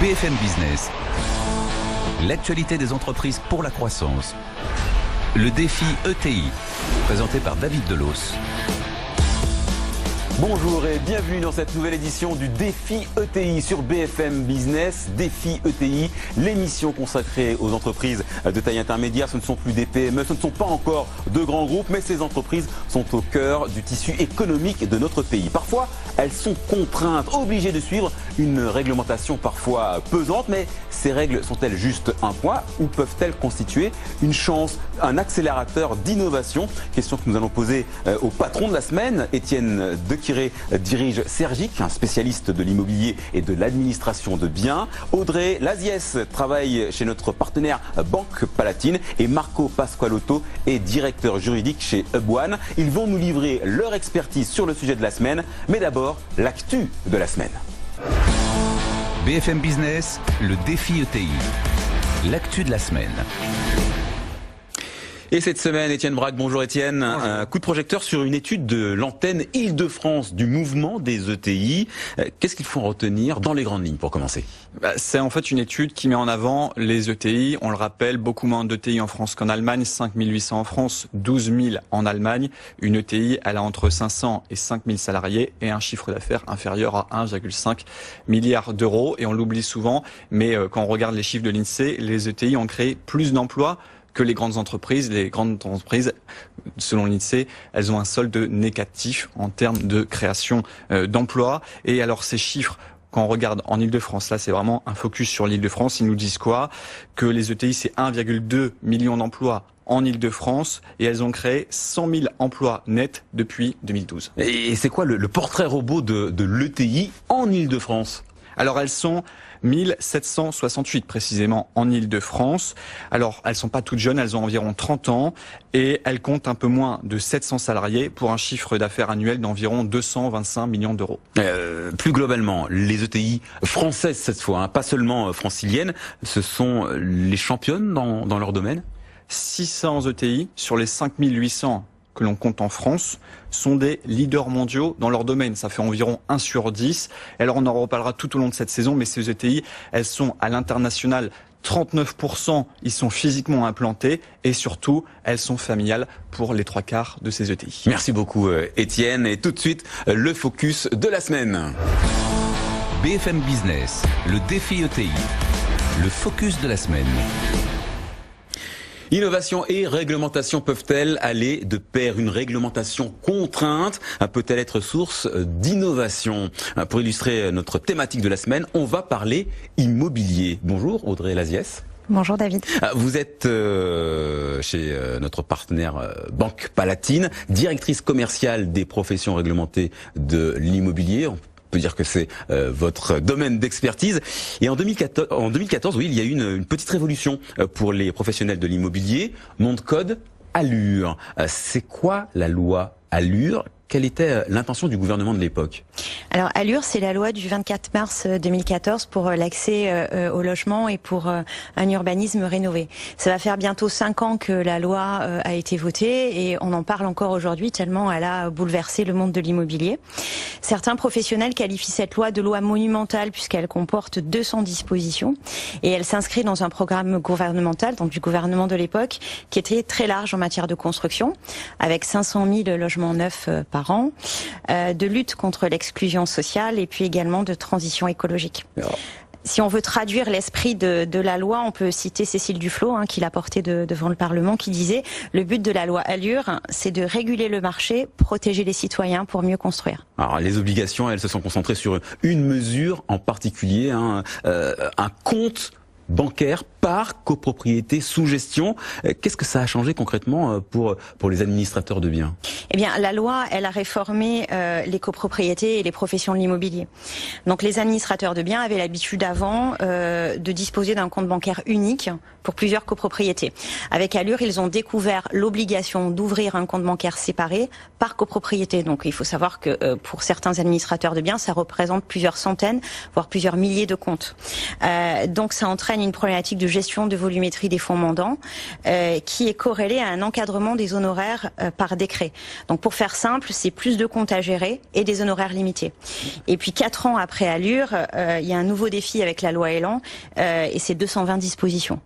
BFM Business. L'actualité des entreprises pour la croissance. Le défi ETI, présenté par David Delos. Bonjour et bienvenue dans cette nouvelle édition du Défi ETI sur BFM Business. Défi ETI, l'émission consacrée aux entreprises de taille intermédiaire. Ce ne sont plus des PME, ce ne sont pas encore de grands groupes, mais ces entreprises sont au cœur du tissu économique de notre pays. Parfois, elles sont contraintes, obligées de suivre une réglementation parfois pesante, mais ces règles sont-elles juste un poids ou peuvent-elles constituer une chance, un accélérateur d'innovation? Question que nous allons poser au patron de la semaine, Étienne Deciré dirige Sergic, un spécialiste de l'immobilier et de l'administration de biens. Audrey Laziès travaille chez notre partenaire Banque Palatine et Marco Pasqualotto est directeur juridique chez Hub1. Ils vont nous livrer leur expertise sur le sujet de la semaine, mais d'abord l'actu de la semaine. BFM Business, le défi ETI. L'actu de la semaine. Et cette semaine, Étienne Braque, bonjour Étienne. Bonjour. Un coup de projecteur sur une étude de l'antenne Île-de-France du mouvement des ETI. Qu'est-ce qu'il faut en retenir dans les grandes lignes pour commencer? C'est en fait une étude qui met en avant les ETI. On le rappelle, beaucoup moins d'ETI en France qu'en Allemagne, 5800 en France, 12 000 en Allemagne. Une ETI, elle a entre 500 et 5000 salariés et un chiffre d'affaires inférieur à 1,5 milliard d'euros. Et on l'oublie souvent, mais quand on regarde les chiffres de l'INSEE, les ETI ont créé plus d'emplois que les grandes entreprises. Les grandes entreprises, selon l'INSEE, elles ont un solde négatif en termes de création d'emplois. Et alors ces chiffres, quand on regarde en Île-de-France, là c'est vraiment un focus sur l'Île-de-France, ils nous disent quoi? Que les ETI c'est 1,2 million d'emplois en Île-de-France et elles ont créé 100 000 emplois nets depuis 2012. Et c'est quoi le portrait robot de l'ETI en Île-de-France? Alors elles sont 1768 précisément en Île-de-France. Alors elles sont pas toutes jeunes, elles ont environ 30 ans et elles comptent un peu moins de 700 salariés pour un chiffre d'affaires annuel d'environ 225 millions d'euros. Plus globalement, les ETI françaises cette fois, pas seulement franciliennes, ce sont les championnes dans leur domaine? 600 ETI sur les 5800 que l'on compte en France sont des leaders mondiaux dans leur domaine. Ça fait environ 1 sur 10. Alors on en reparlera tout au long de cette saison, mais ces ETI, elles sont à l'international 39%, ils sont physiquement implantés et surtout, elles sont familiales pour les 3/4 de ces ETI. Merci beaucoup Étienne et tout de suite le focus de la semaine. BFM Business, le défi ETI. Le focus de la semaine. Innovation et réglementation peuvent-elles aller de pair? Une réglementation contrainte peut-elle être source d'innovation? Pour illustrer notre thématique de la semaine, on va parler immobilier. Bonjour Audrey Laziès. Bonjour David. Vous êtes chez notre partenaire Banque Palatine, directrice commerciale des professions réglementées de l'immobilier. On peut dire que c'est votre domaine d'expertise. Et en 2014, oui, il y a eu une petite révolution pour les professionnels de l'immobilier. Nom de code, Allure. C'est quoi la loi Allure? Quelle était l'intention du gouvernement de l'époque? Alors Allure, c'est la loi du 24 mars 2014 pour l'accès au logement et pour un urbanisme rénové. Ça va faire bientôt 5 ans que la loi a été votée et on en parle encore aujourd'hui tellement elle a bouleversé le monde de l'immobilier. Certains professionnels qualifient cette loi de loi monumentale puisqu'elle comporte 200 dispositions et elle s'inscrit dans un programme gouvernemental, donc du gouvernement de l'époque, qui était très large en matière de construction, avec 500 000 logements neufs par an, de lutte contre l'exclusion sociale et puis également de transition écologique. Si on veut traduire l'esprit de la loi, on peut citer Cécile Duflot, qui l'a porté devant le Parlement, qui disait « Le but de la loi Allure, c'est de réguler le marché, protéger les citoyens pour mieux construire ». Alors les obligations, elles se sont concentrées sur une mesure en particulier, un compte bancaire par copropriété sous gestion. Qu'est-ce que ça a changé concrètement pour les administrateurs de biens? Eh bien, la loi, elle a réformé les copropriétés et les professions de l'immobilier. Donc, les administrateurs de biens avaient l'habitude avant de disposer d'un compte bancaire unique pour plusieurs copropriétés. Avec Allure, ils ont découvert l'obligation d'ouvrir un compte bancaire séparé par copropriété. Donc, il faut savoir que pour certains administrateurs de biens, ça représente plusieurs centaines, voire plusieurs milliers de comptes. Donc, ça entraîne une problématique de gestion de volumétrie des fonds mandants, qui est corrélé à un encadrement des honoraires par décret. Donc pour faire simple, c'est plus de comptes à gérer et des honoraires limités. Et puis 4 ans après Allure, il y a un nouveau défi avec la loi Elan, et c'est 220 dispositions.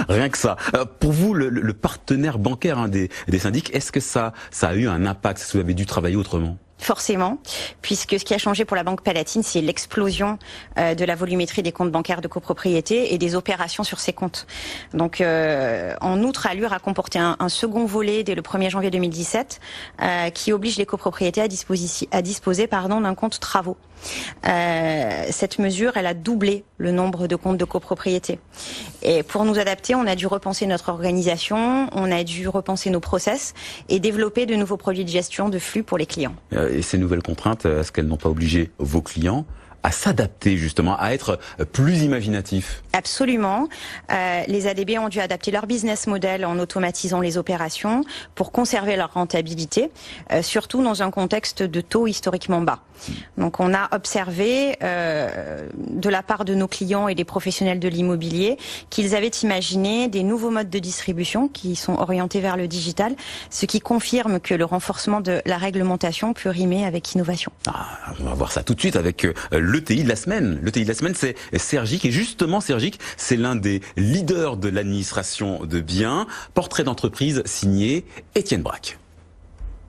Rien que ça. Pour vous, le partenaire bancaire des syndics, est-ce que ça a eu un impact? Est-ce que vous avez dû travailler autrement? Forcément, puisque ce qui a changé pour la Banque Palatine, c'est l'explosion de la volumétrie des comptes bancaires de copropriété et des opérations sur ces comptes. Donc, en outre, Allure a comporté un second volet dès le 1er janvier 2017 qui oblige les copropriétés à disposer d'un compte travaux. Cette mesure, elle a doublé le nombre de comptes de copropriété. Et pour nous adapter, on a dû repenser notre organisation, on a dû repenser nos process et développer de nouveaux produits de gestion de flux pour les clients. Et ces nouvelles contraintes, est-ce qu'elles n'ont pas obligé vos clients à s'adapter justement, à être plus imaginatifs? Absolument. Les ADB ont dû adapter leur business model en automatisant les opérations pour conserver leur rentabilité, surtout dans un contexte de taux historiquement bas. Donc on a observé de la part de nos clients et des professionnels de l'immobilier qu'ils avaient imaginé des nouveaux modes de distribution qui sont orientés vers le digital, ce qui confirme que le renforcement de la réglementation peut rimer avec innovation. On va voir ça tout de suite avec l'ETI de la semaine. L'ETI de la semaine, c'est Sergic, et justement Sergic, c'est l'un des leaders de l'administration de biens. Portrait d'entreprise signé Étienne Braque.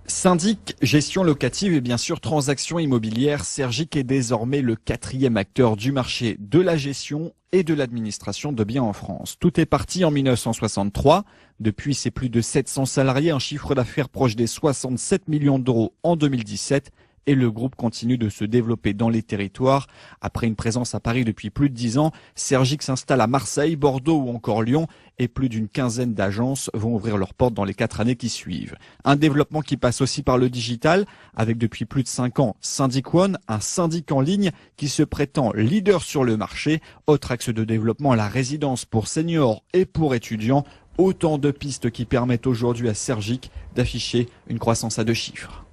Syndic, gestion locative et bien sûr transactions immobilières, Sergic est désormais le 4e acteur du marché de la gestion et de l'administration de biens en France. Tout est parti en 1963. Depuis, c'est plus de 700 salariés, un chiffre d'affaires proche des 67 millions d'euros en 2017. Et le groupe continue de se développer dans les territoires. Après une présence à Paris depuis plus de 10 ans, Sergic s'installe à Marseille, Bordeaux ou encore Lyon, et plus d'une quinzaine d'agences vont ouvrir leurs portes dans les 4 années qui suivent. Un développement qui passe aussi par le digital, avec depuis plus de 5 ans Syndic One, un syndic en ligne qui se prétend leader sur le marché. Autre axe de développement, la résidence pour seniors et pour étudiants. Autant de pistes qui permettent aujourd'hui à Sergic d'afficher une croissance à 2 chiffres.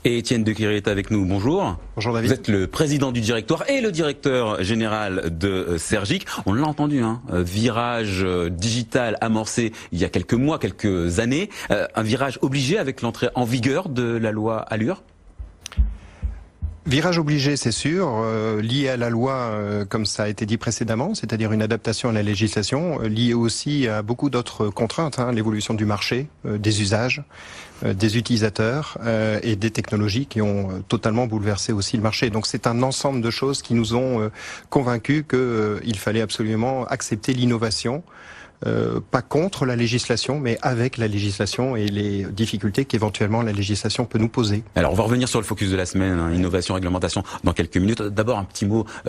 Et Étienne Dequéry est avec nous. Bonjour. Bonjour David. Vous êtes le président du directoire et le directeur général de Sergic. On l'a entendu, virage digital amorcé il y a quelques mois, quelques années. Un virage obligé avec l'entrée en vigueur de la loi Allure. Virage obligé, c'est sûr, lié à la loi, comme ça a été dit précédemment, c'est-à-dire une adaptation à la législation, lié aussi à beaucoup d'autres contraintes, l'évolution du marché, des usages, des utilisateurs et des technologies qui ont totalement bouleversé aussi le marché. Donc c'est un ensemble de choses qui nous ont convaincus qu'il fallait absolument accepter l'innovation. Pas contre la législation, mais avec la législation et les difficultés qu'éventuellement la législation peut nous poser. Alors on va revenir sur le focus de la semaine, innovation, réglementation, dans quelques minutes. D'abord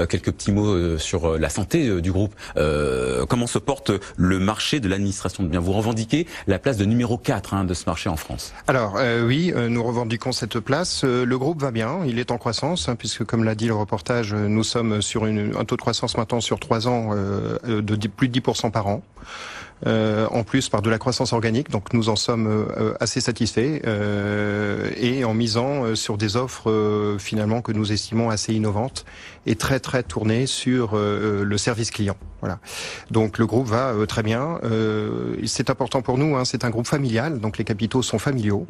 quelques petits mots sur la santé du groupe. Comment se porte le marché de l'administration de biens? Vous revendiquez la place de numéro 4 de ce marché en France. Alors oui, nous revendiquons cette place. Le groupe va bien, il est en croissance, puisque comme l'a dit le reportage, nous sommes sur un taux de croissance maintenant sur 3 ans de plus de 10% par an. En plus par de la croissance organique, donc nous en sommes assez satisfaits et en misant sur des offres finalement que nous estimons assez innovantes et très tournées sur le service client. Voilà. Donc le groupe va très bien. C'est important pour nous, c'est un groupe familial, donc les capitaux sont familiaux.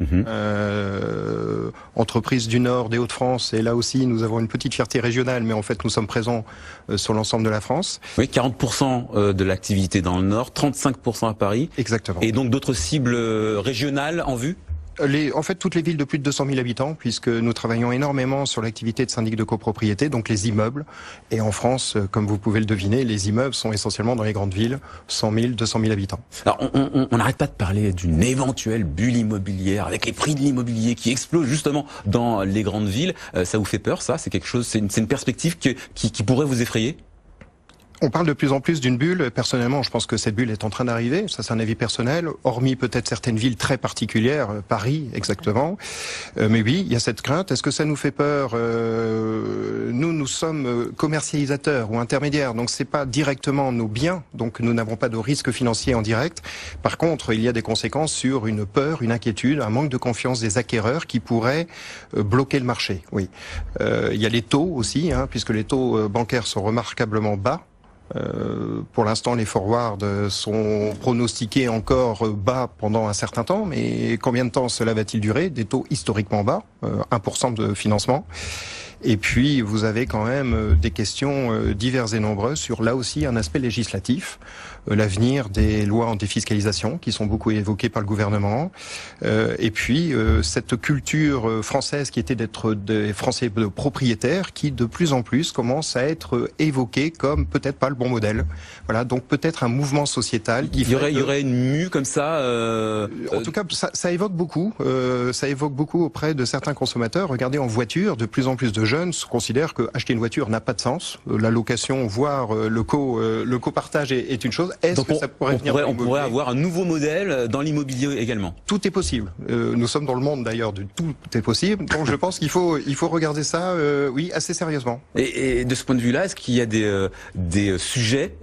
Entreprise du Nord, des Hauts-de-France, et là aussi nous avons une petite fierté régionale, mais en fait nous sommes présents sur l'ensemble de la France. Oui, 40% de l'activité dans le Nord, 35% à Paris. Exactement. Et donc d'autres cibles régionales en vue? En fait, toutes les villes de plus de 200 000 habitants, puisque nous travaillons énormément sur l'activité de syndic de copropriété, donc les immeubles. Et en France, comme vous pouvez le deviner, les immeubles sont essentiellement dans les grandes villes, 100 000, 200 000 habitants. Alors, on n'arrête pas de parler d'une éventuelle bulle immobilière, avec les prix de l'immobilier qui explosent justement dans les grandes villes. Ça vous fait peur, ça? C'est quelque chose, c'est une perspective qui pourrait vous effrayer? On parle de plus en plus d'une bulle. Personnellement, je pense que cette bulle est en train d'arriver. Ça, c'est un avis personnel. Hormis peut-être certaines villes très particulières, Paris, exactement. Mais oui, il y a cette crainte. Est-ce que ça nous fait peur? Nous sommes commercialisateurs ou intermédiaires. Donc, c'est pas directement nos biens. Donc, nous n'avons pas de risque financier en direct. Par contre, il y a des conséquences sur une peur, une inquiétude, un manque de confiance des acquéreurs qui pourraient bloquer le marché. Oui. Il y a les taux aussi, puisque les taux bancaires sont remarquablement bas. Pour l'instant, les forwards sont pronostiqués encore bas pendant un certain temps, mais combien de temps cela va-t-il durer? Des taux historiquement bas, 1% de financement. Et puis, vous avez quand même des questions diverses et nombreuses sur, là aussi, un aspect législatif, l'avenir des lois en défiscalisation, qui sont beaucoup évoquées par le gouvernement, et puis cette culture française qui était d'être des Français propriétaires, qui de plus en plus commence à être évoquée comme peut-être pas le bon modèle. Voilà, donc peut-être un mouvement sociétal qui il y aurait une mue comme ça. En tout cas, ça évoque beaucoup. Ça évoque beaucoup auprès de certains consommateurs. Regardez, en voiture, de plus en plus de jeunes considèrent que acheter une voiture n'a pas de sens. La location, voire le copartage est une chose. Est-ce que ça pourrait venir on pourrait avoir un nouveau modèle dans l'immobilier également? Tout est possible. Nous sommes dans le monde d'ailleurs de tout est possible. Donc je pense qu'il faut regarder ça, oui, assez sérieusement. Et de ce point de vue-là, est-ce qu'il y a des sujets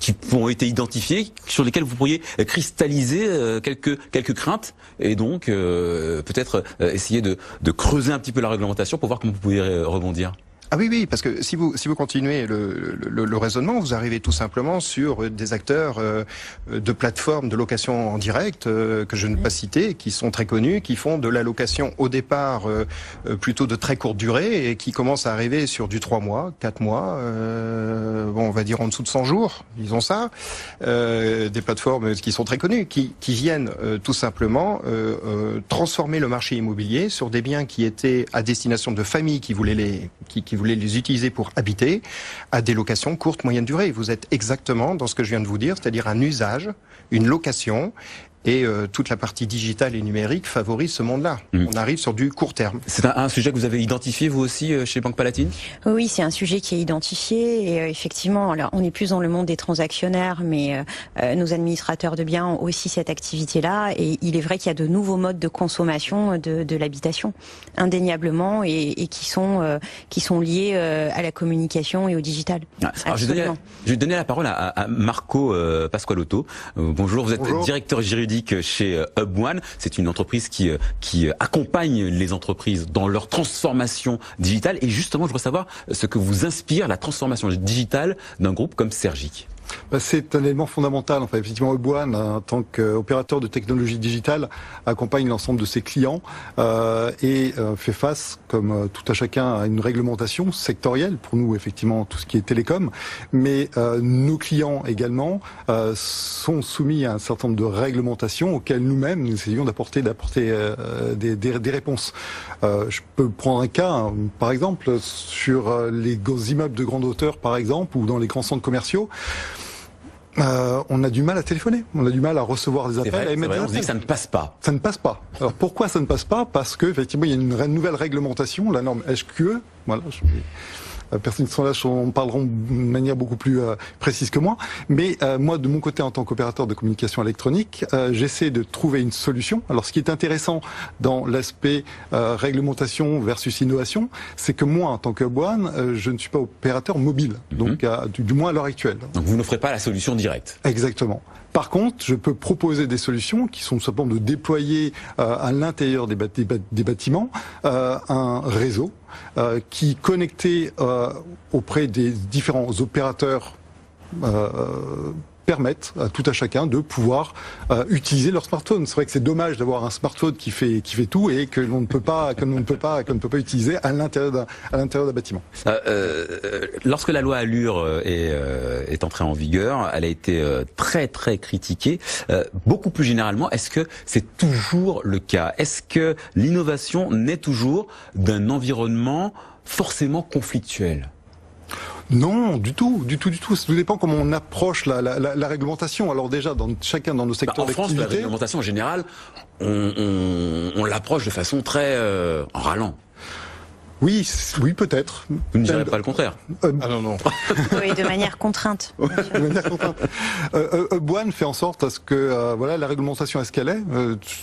qui ont été identifiés, sur lesquels vous pourriez cristalliser quelques craintes, et donc peut-être essayer de creuser un petit peu la réglementation pour voir comment vous pouvez rebondir? Ah oui, parce que si vous continuez le raisonnement, vous arrivez tout simplement sur des acteurs de plateformes de location en direct que je ne vais pas citer, qui sont très connus, qui font de la location au départ plutôt de très courte durée et qui commencent à arriver sur du 3 mois, 4 mois, bon, on va dire en dessous de 100 jours, disons ça, des plateformes qui sont très connues, qui viennent tout simplement transformer le marché immobilier sur des biens qui étaient à destination de familles qui voulaient les utiliser pour habiter, à des locations courtes, moyenne durée. Vous êtes exactement dans ce que je viens de vous dire, c'est-à-dire un usage, une location, et toute la partie digitale et numérique favorise ce monde-là. On arrive sur du court terme. C'est un sujet que vous avez identifié vous aussi chez Banque Palatine? Oui, c'est un sujet qui est identifié et effectivement, alors on est plus dans le monde des transactionnaires, mais nos administrateurs de biens ont aussi cette activité-là et il est vrai qu'il y a de nouveaux modes de consommation de l'habitation, indéniablement, et qui sont liés à la communication et au digital. Alors, je vais donner la parole à Marco Pasqualotto. Bonjour, vous êtes directeur juridique chez HubOne. C'est une entreprise qui accompagne les entreprises dans leur transformation digitale. Et justement, je voudrais savoir ce que vous inspire la transformation digitale d'un groupe comme Sergic. C'est un élément fondamental. Enfin, effectivement, HubOne, en tant qu'opérateur de technologie digitale, accompagne l'ensemble de ses clients et fait face, comme tout à chacun, à une réglementation sectorielle. Pour nous, effectivement, tout ce qui est télécom. Mais nos clients également sont soumis à un certain nombre de réglementations auxquelles nous-mêmes, nous essayons d'apporter des réponses. Je peux prendre un cas, par exemple, sur les immeubles de grande hauteur, par exemple, ou dans les grands centres commerciaux. On a du mal à téléphoner, on a du mal à recevoir des appels, à émettre des appels. On dit que ça ne passe pas. Ça ne passe pas. Alors pourquoi ça ne passe pas? Parce que effectivement il y a une nouvelle réglementation, la norme HQE. Voilà. Personnes qui sont là en parleront de manière beaucoup plus précise que moi. Mais moi, de mon côté, en tant qu'opérateur de communication électronique, j'essaie de trouver une solution. Alors, ce qui est intéressant dans l'aspect réglementation versus innovation, c'est que moi, en tant que HubOne, je ne suis pas opérateur mobile, donc du moins à l'heure actuelle. Donc, vous n'offrez pas la solution directe. Exactement. Par contre, je peux proposer des solutions qui sont tout simplement de déployer à l'intérieur des bâtiments un réseau qui, connecté auprès des différents opérateurs, permettent à tout à chacun de pouvoir utiliser leur smartphone. C'est vrai que c'est dommage d'avoir un smartphone qui fait tout et que l'on ne peut pas utiliser à l'intérieur d'un bâtiment. Lorsque la loi Allure est entrée en vigueur, elle a été très très critiquée. Beaucoup plus généralement, est-ce que c'est toujours le cas? Est-ce que l'innovation naît toujours d'un environnement forcément conflictuel? Non, du tout. Ça dépend comment on approche la réglementation. Alors déjà, chacun dans nos secteurs d'activité. En France, la réglementation en général, on l'approche de façon très en râlant. Oui, peut-être. Vous ne direz pas le contraire. Ah non. Oui, de manière contrainte. De manière contrainte. HubOne fait en sorte à ce que la réglementation est ce qu'elle est.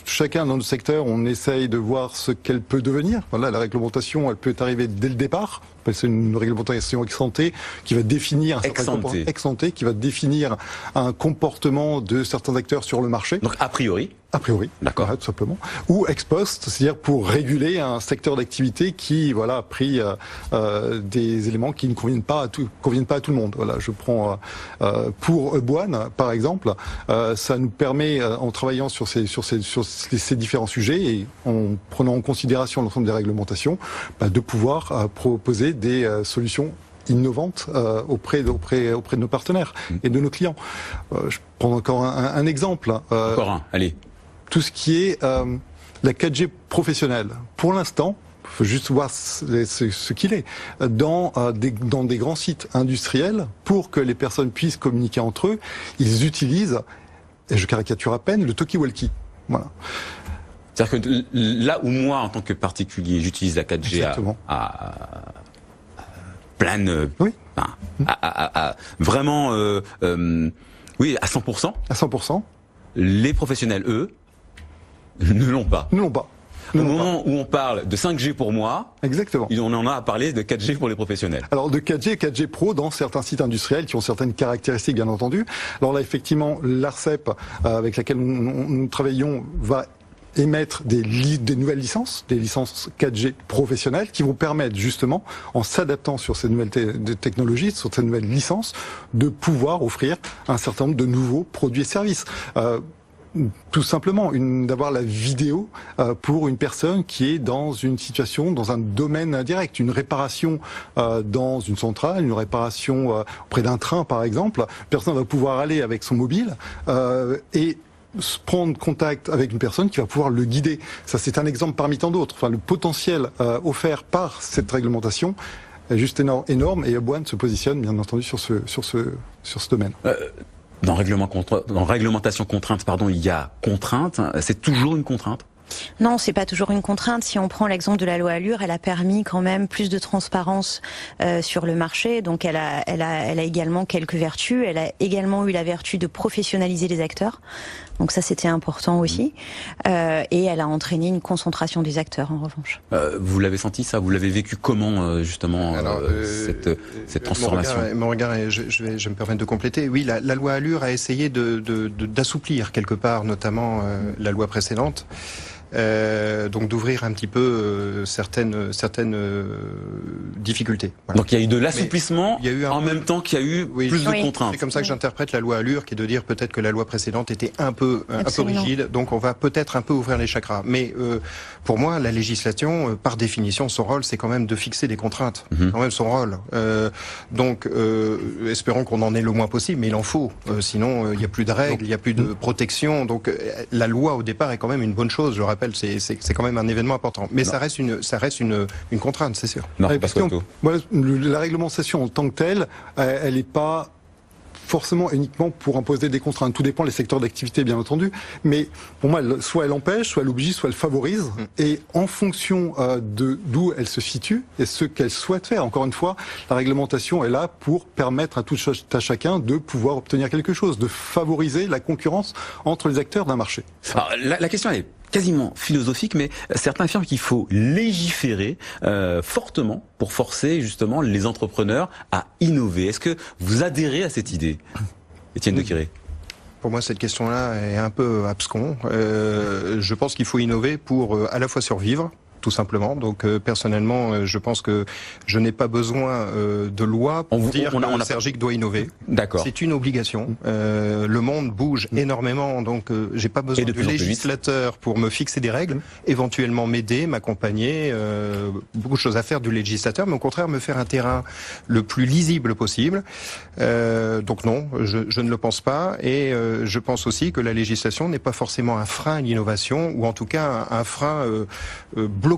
Chacun dans le secteur, on essaye de voir ce qu'elle peut devenir. Voilà, la réglementation, elle peut arriver dès le départ. C'est une réglementation ex-ante qui va définir qui va définir un comportement de certains acteurs sur le marché. Donc a priori. A priori, d'accord, tout simplement. Ou ex post, c'est-à-dire pour réguler un secteur d'activité qui, voilà, a pris des éléments qui ne conviennent pas à tout le monde. Voilà, je prends pour Eubouane, par exemple, ça nous permet, en travaillant sur ces différents sujets et en prenant en considération l'ensemble des réglementations, de pouvoir proposer des solutions innovantes auprès de nos partenaires et de nos clients. Je prends encore un exemple. Encore un, allez. Tout ce qui est la 4G professionnelle. Pour l'instant, il faut juste voir ce qu'il est. Dans des grands sites industriels, pour que les personnes puissent communiquer entre eux, ils utilisent, et je caricature à peine, le talkie-walkie. Voilà. C'est-à-dire que là où moi, en tant que particulier, j'utilise la 4G à pleine... Oui. Vraiment... oui, à 100%. À 100%. Les professionnels, eux, ne l'ont pas. Ne l'ont pas. Au moment où on parle de 5G pour moi, exactement, on en a à parler de 4G pour les professionnels. Alors de 4G et 4G Pro dans certains sites industriels qui ont certaines caractéristiques, bien entendu. Alors là, effectivement, l'ARCEP, avec laquelle nous travaillons, va émettre des nouvelles licences, des licences 4G professionnelles qui vont permettre justement, en s'adaptant sur ces nouvelles technologies, sur ces nouvelles licences, de pouvoir offrir un certain nombre de nouveaux produits et services. Tout simplement, d'avoir la vidéo pour une personne qui est dans une situation, dans un domaine indirect, une réparation dans une centrale, une réparation auprès d'un train par exemple. Personne va pouvoir aller avec son mobile et prendre contact avec une personne qui va pouvoir le guider. Ça, c'est un exemple parmi tant d'autres. Enfin, le potentiel offert par cette réglementation est juste énorme et Eubouane se positionne bien entendu sur ce domaine. Dans réglementation contrainte, il y a contrainte. C'est toujours une contrainte? Non, c'est pas toujours une contrainte. Si on prend l'exemple de la loi Allure, elle a permis quand même plus de transparence sur le marché. Donc elle a également quelques vertus. Elle a également eu la vertu de professionnaliser les acteurs. Donc ça, c'était important aussi. Et elle a entraîné une concentration des acteurs, en revanche. Vous l'avez senti, ça? Vous l'avez vécu comment, justement, cette transformation? Mon regard, je vais me permettre de compléter. Oui, la loi Allure a essayé d'assouplir quelque part, notamment la loi précédente. Donc d'ouvrir un petit peu certaines difficultés. Voilà. Donc il y a eu de l'assouplissement en même temps qu'il y a eu plus de contraintes. C'est comme ça que j'interprète la loi Allure, qui est de dire peut-être que la loi précédente était un peu rigide, donc on va peut-être un peu ouvrir les chakras. Mais pour moi, la législation, par définition, son rôle, c'est quand même de fixer des contraintes. C'est quand même son rôle. Donc espérons qu'on en ait le moins possible, mais il en faut. Sinon, il n'y a plus de règles, il n'y a plus de protection. Donc la loi, au départ, est quand même une bonne chose. Je rappelle, c'est quand même un événement important. Mais ça reste une contrainte, c'est sûr. Non, la réglementation en tant que telle, elle n'est pas forcément uniquement pour imposer des contraintes. Tout dépend des secteurs d'activité, bien entendu. Mais pour moi, soit elle empêche, soit elle oblige, soit elle favorise. Et en fonction d'où elle se situe et ce qu'elle souhaite faire. Encore une fois, la réglementation est là pour permettre à tout à chacun de pouvoir obtenir quelque chose, de favoriser la concurrence entre les acteurs d'un marché. Alors, la question est quasiment philosophique, mais certains affirment qu'il faut légiférer fortement pour forcer justement les entrepreneurs à innover. Est-ce que vous adhérez à cette idée, Étienne de Quiré? Pour moi, cette question-là est un peu abscon. Je pense qu'il faut innover pour à la fois survivre, tout simplement. Donc personnellement, je pense que je n'ai pas besoin de loi pour dire que Sergic doit innover. D'accord. C'est une obligation. Le monde bouge énormément, donc j'ai pas besoin du législateur pour me fixer des règles, éventuellement m'aider, m'accompagner. Beaucoup de choses à faire du législateur, mais au contraire me faire un terrain le plus lisible possible. Donc non, je ne le pense pas. Et je pense aussi que la législation n'est pas forcément un frein à l'innovation, ou en tout cas un frein bloquant.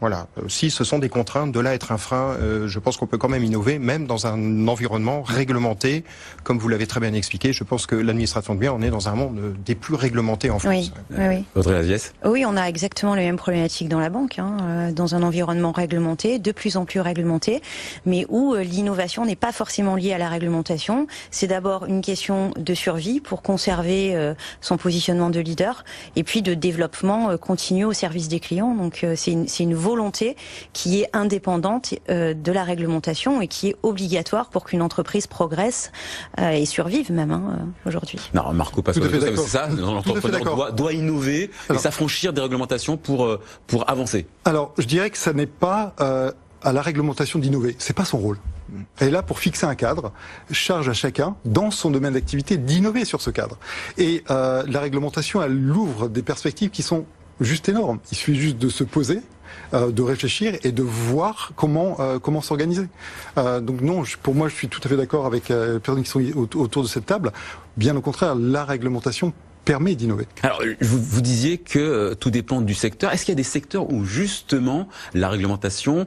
Voilà. Si ce sont des contraintes, de là être un frein, je pense qu'on peut quand même innover, même dans un environnement réglementé, comme vous l'avez très bien expliqué. Je pense que l'administration de biens, on est dans un monde des plus réglementés en France. Oui. Audrey Laziès ? Oui, on a exactement les mêmes problématiques dans la banque, dans un environnement réglementé, de plus en plus réglementé, mais où l'innovation n'est pas forcément liée à la réglementation. C'est d'abord une question de survie pour conserver son positionnement de leader, et puis de développement continu au service des clients. Donc c'est c'est une volonté qui est indépendante de la réglementation et qui est obligatoire pour qu'une entreprise progresse et survive même aujourd'hui. Non, Marco Pasquale, c'est ça. L'entrepreneur doit innover et s'affranchir des réglementations pour avancer. Alors, je dirais que ça n'est pas à la réglementation d'innover. C'est pas son rôle. Elle est là pour fixer un cadre, charge à chacun, dans son domaine d'activité, d'innover sur ce cadre. Et la réglementation, elle ouvre des perspectives qui sont juste énormes. Il suffit juste de se poser, de réfléchir et de voir comment s'organiser. Donc non, pour moi, je suis tout à fait d'accord avec les personnes qui sont autour de cette table. Bien au contraire, la réglementation permet d'innover. Alors, vous disiez que tout dépend du secteur. Est-ce qu'il y a des secteurs où justement la réglementation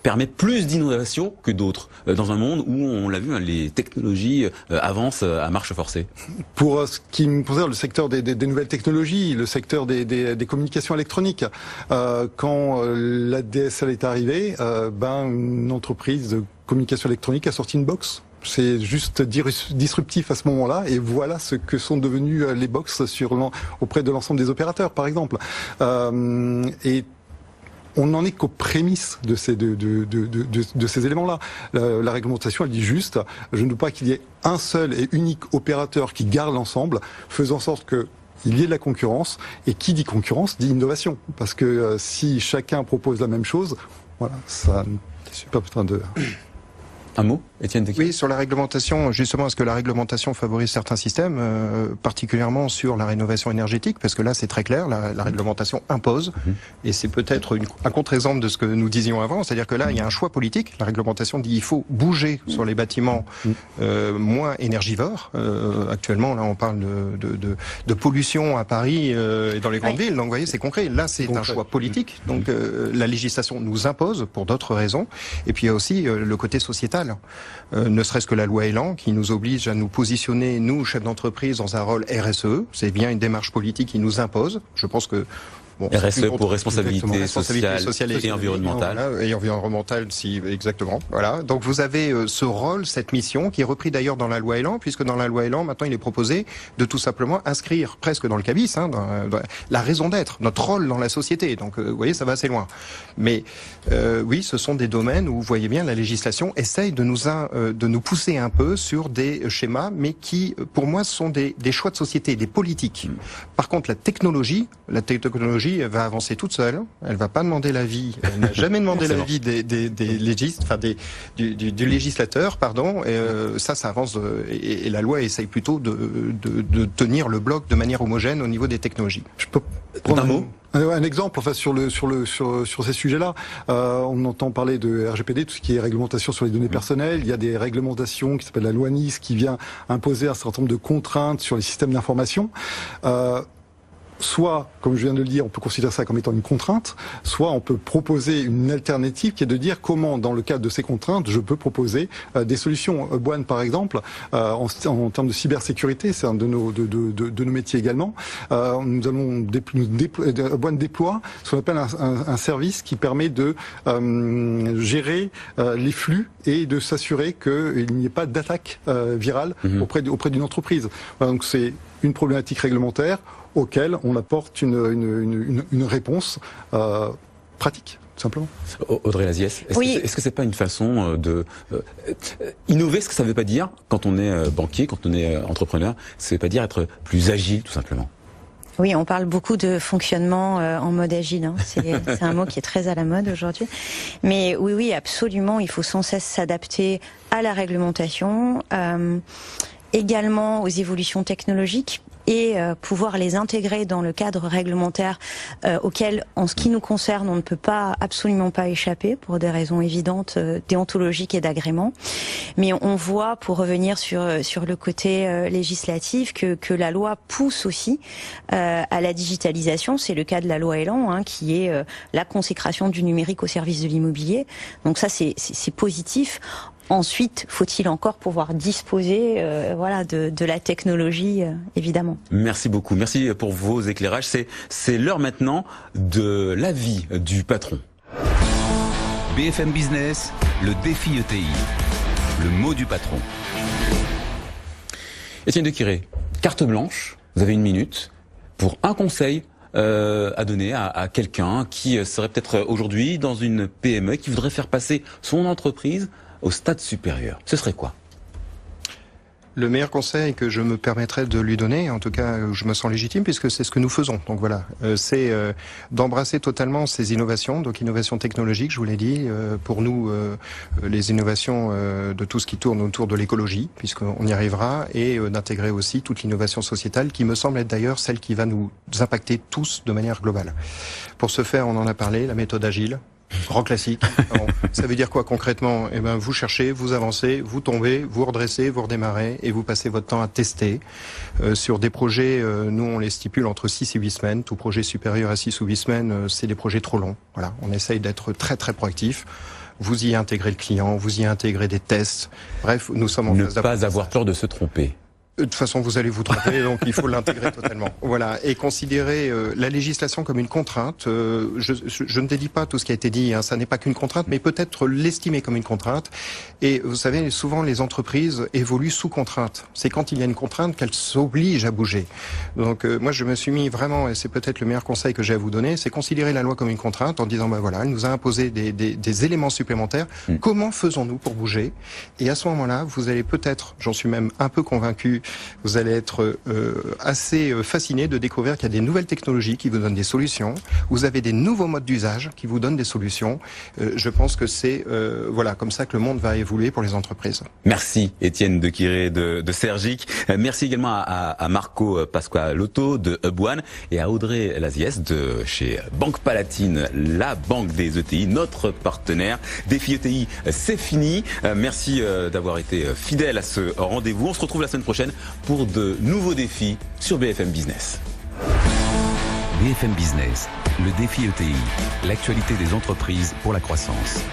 permet plus d'innovation que d'autres, dans un monde où, on l'a vu, les technologies avancent à marche forcée? Pour ce qui me concerne, le secteur des nouvelles technologies, le secteur des communications électroniques, quand la DSL est arrivée, une entreprise de communication électronique a sorti une box. C'est juste disruptif à ce moment-là, et voilà ce que sont devenus les box auprès de l'ensemble des opérateurs, par exemple. Et on n'en est qu'aux prémices de ces éléments-là. La réglementation, elle dit juste, je ne veux pas qu'il y ait un seul et unique opérateur qui garde l'ensemble, faisant en sorte que il y ait de la concurrence, et qui dit concurrence dit innovation. Parce que si chacun propose la même chose, voilà, ça, je suis pas besoin de... Un mot, Étienne Dequier? Oui, sur la réglementation, justement, est-ce que la réglementation favorise certains systèmes, particulièrement sur la rénovation énergétique? Parce que là, c'est très clair, la réglementation impose, et c'est peut-être un contre-exemple de ce que nous disions avant, c'est-à-dire que là, il y a un choix politique. La réglementation dit il faut bouger sur les bâtiments moins énergivores. Actuellement, là, on parle de pollution à Paris et dans les grandes villes, donc vous voyez, c'est concret. Là, c'est un choix politique, donc la législation nous impose pour d'autres raisons, et puis il y a aussi le côté sociétal. Ne serait-ce que la loi Elan qui nous oblige à nous positionner, nous, chefs d'entreprise, dans un rôle RSE. C'est bien une démarche politique qui nous impose. Je pense que... Bon, RSE pour responsabilité sociale et environnementale. Voilà, et environnementale, si, exactement. Voilà. Donc vous avez ce rôle, cette mission, qui est repris d'ailleurs dans la loi Elan, puisque dans la loi Elan, maintenant, il est proposé de tout simplement inscrire, presque dans le cabis, dans la raison d'être, notre rôle dans la société. Donc, vous voyez, ça va assez loin. Mais oui, ce sont des domaines où, vous voyez bien, la législation essaye de nous pousser un peu sur des schémas, mais qui, pour moi, sont des choix de société, des politiques. Par contre, la technologie, elle va avancer toute seule. Elle va pas demander l'avis. Elle n'a jamais demandé l'avis du législateur, pardon. Et ça avance. Et la loi essaye plutôt de tenir le bloc de manière homogène au niveau des technologies. Je peux prendre un mot. Un exemple, enfin sur ces sujets-là, on entend parler de RGPD, tout ce qui est réglementation sur les données personnelles. Il y a des réglementations qui s'appellent la loi Nice qui vient imposer un certain nombre de contraintes sur les systèmes d'information. Soit, comme je viens de le dire, on peut considérer ça comme étant une contrainte, soit on peut proposer une alternative qui est de dire comment, dans le cadre de ces contraintes, je peux proposer des solutions. Boine, par exemple, en termes de cybersécurité, c'est un de nos métiers également. Nous allons Boine déploie ce qu'on appelle un service qui permet de gérer les flux et de s'assurer qu'il n'y ait pas d'attaque virale auprès d'une entreprise. Voilà, donc c'est une problématique réglementaire auquel on apporte une réponse pratique, tout simplement. Audrey Laziès, est-ce que c'est pas une façon de innover? Ce que ça ne veut pas dire, quand on est banquier, quand on est entrepreneur, ça ne veut pas dire être plus agile, tout simplement? Oui, on parle beaucoup de fonctionnement en mode agile. C'est un mot qui est très à la mode aujourd'hui. Mais oui, absolument, il faut sans cesse s'adapter à la réglementation, également aux évolutions technologiques, et pouvoir les intégrer dans le cadre réglementaire auquel, en ce qui nous concerne, on ne peut absolument pas échapper pour des raisons évidentes déontologiques et d'agrément. Mais on voit, pour revenir sur le côté législatif, que la loi pousse aussi à la digitalisation. C'est le cas de la loi Elan, qui est la consécration du numérique au service de l'immobilier. Donc ça, c'est positif. Ensuite, faut-il encore pouvoir disposer de la technologie, évidemment. Merci beaucoup. Merci pour vos éclairages. C'est l'heure maintenant de l'avis du patron. BFM Business, le défi ETI. Le mot du patron. Étienne Dequier, carte blanche, vous avez 1 minute pour un conseil à donner à quelqu'un qui serait peut-être aujourd'hui dans une PME, qui voudrait faire passer son entreprise au stade supérieur? Ce serait quoi? Le meilleur conseil que je me permettrais de lui donner, en tout cas je me sens légitime puisque c'est ce que nous faisons, donc voilà, c'est d'embrasser totalement ces innovations, donc innovations technologiques, je vous l'ai dit, pour nous les innovations de tout ce qui tourne autour de l'écologie, puisqu'on y arrivera, et d'intégrer aussi toute l'innovation sociétale qui me semble être d'ailleurs celle qui va nous impacter tous de manière globale. Pour ce faire, on en a parlé, la méthode agile. Grand classique. Bon, ça veut dire quoi concrètement? Eh ben, vous cherchez, vous avancez, vous tombez, vous redressez, vous redémarrez et vous passez votre temps à tester sur des projets. Nous, on les stipule entre 6 et 8 semaines. Tout projet supérieur à 6 ou 8 semaines, c'est des projets trop longs. Voilà, on essaye d'être très très proactif. Vous y intégrez le client, vous y intégrez des tests. Bref, nous sommes en phase d'apprentissage. Ne pas avoir peur de se tromper. De toute façon, vous allez vous tromper, donc il faut l'intégrer totalement. Voilà, et considérer la législation comme une contrainte. Je ne dédie pas tout ce qui a été dit, hein, ça n'est pas qu'une contrainte, mais peut-être l'estimer comme une contrainte. Et vous savez, souvent les entreprises évoluent sous contrainte. C'est quand il y a une contrainte qu'elles s'obligent à bouger. Donc moi, je me suis mis vraiment, et c'est peut-être le meilleur conseil que j'ai à vous donner, c'est considérer la loi comme une contrainte en disant, ben voilà, elle nous a imposé des éléments supplémentaires. Comment faisons-nous pour bouger? Et à ce moment-là, vous allez peut-être, j'en suis même un peu convaincu, vous allez être assez fasciné de découvrir qu'il y a des nouvelles technologies qui vous donnent des solutions. Vous avez des nouveaux modes d'usage qui vous donnent des solutions. Je pense que c'est voilà comme ça que le monde va évoluer pour les entreprises. Merci Étienne Deciré de Sergic. Merci également à Marco Pasqualotto de Hub1 et à Audrey Laziès de chez Banque Palatine, la banque des ETI, notre partenaire. Défi ETI, c'est fini. Merci d'avoir été fidèle à ce rendez-vous. On se retrouve la semaine prochaine pour de nouveaux défis sur BFM Business. BFM Business, le défi ETI, l'actualité des entreprises pour la croissance.